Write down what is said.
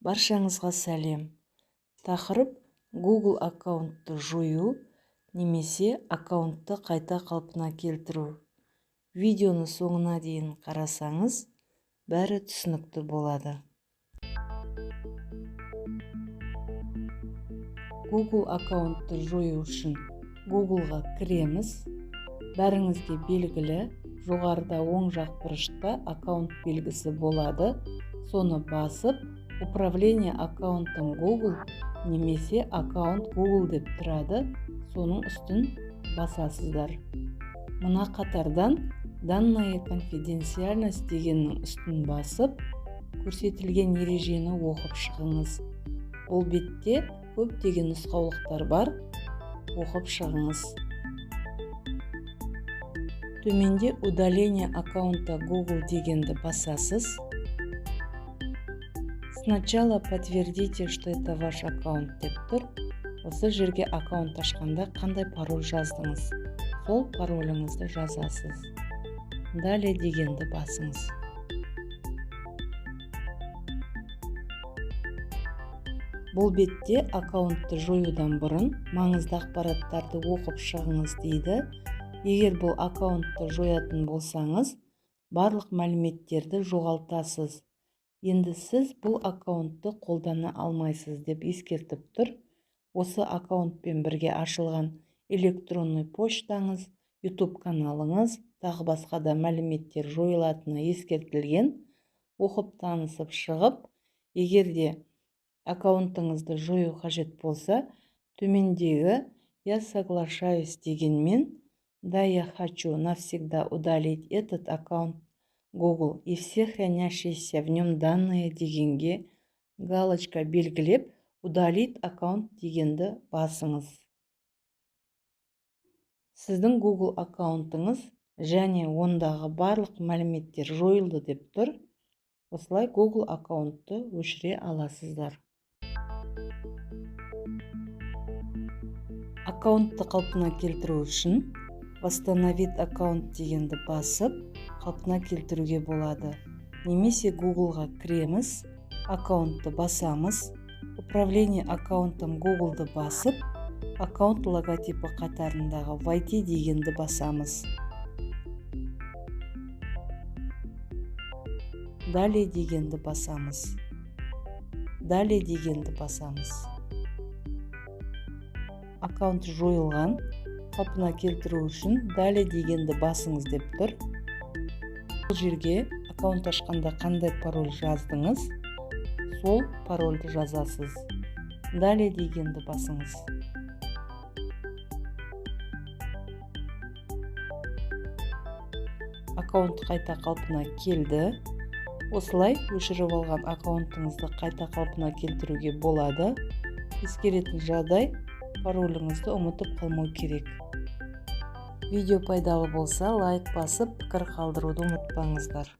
Баршаңызға сәлем. Тақырып Google аккаунтты жою немесе аккаунтты қайта қалпына келтіру. Видеоны соңына дейін қарасаңыз, бәрі түсінікті болады. Google аккаунтты жою үшін Google-ға кіреміз. Бәріңізге белгілі, жоғарыда оң жақ бұрышта аккаунт белгісі болады. Соны басып, управление аккаунтом Google немесе аккаунт Google деп тұрады, соның үстін басасыздар. Мына қатардан данная конфиденциальность дегеннің үстін басып, көрсетілген ережені оқып шығыңыз. Бұл бетте көптеген нұсқаулықтар бар, оқып шығыңыз. Төменде удаление аккаунта Google дегенді басасыз. Сначала подтвердите, что это ваш аккаунт деп тұр. Осы жерге аккаунт ашқанда қандай пароль жаздыңыз? Сол пароліңізді жазасыз. Далее дегенді басыңыз. Бұл бетте аккаунтты жоюдан бұрын маңызды ақпараттарды оқып шығыңыз дейді. Егер бұл аккаунтты жоятын болсаңыз, барлық мәліметтерді жоғалтасыз. Енді сіз бұл аккаунтты қолдана алмайсыз деп ескертіп тұр. Осы аккаунтпен бірге ашылған электронный поштаңыз, YouTube каналыңыз, тағы басқа да мәліметтер жойылатыны ескертілген. Оқып танысып шығып, егерде аккаунтыңызды жою қажет болса, төмендегі «Я соглашаюсь» дегенмен «Да, я хочу навсегда удалить этот аккаунт Google и все хранящиеся в нем данные» дегенге галочка белгілеп, удалить аккаунт дегенді басыңыз. Сіздің Google аккаунтыңыз және ондағы барлық мәліметтер жойылды деп тұр. Осылай Google аккаунтты өшіре аласыздар. Аккаунтты қалпына келтіру үшін «Восстановить аккаунт» дегенді басып, қалпына келтіруге болады. Немесе Google-ға кіреміз, аккаунтты басамыз, управление аккаунтом Google-ды басып, аккаунт логотипі қатарындағы «Войти» дегенді басамыз. Далее дегенді басамыз. Далее дегенді басамыз. Аккаунт жойылған, қалпына келтіру үшін «Далее» дегенді басыңыз деп тұр. Бұл жерге аккаунт ашқанда қандай пароль жаздыңыз, сол парольді жазасыз. «Далее» дегенді басыңыз. Аккаунт қайта қалпына келді. Осылай өшіріп алған аккаунтыңызды қайта қалпына келтіруге болады. Ескеретін жағдай, пароліңізді ұмытып қалмау керек. Видео пайдалы болса, лайк басып, пікір қалдыруды ұмытпаңыздар.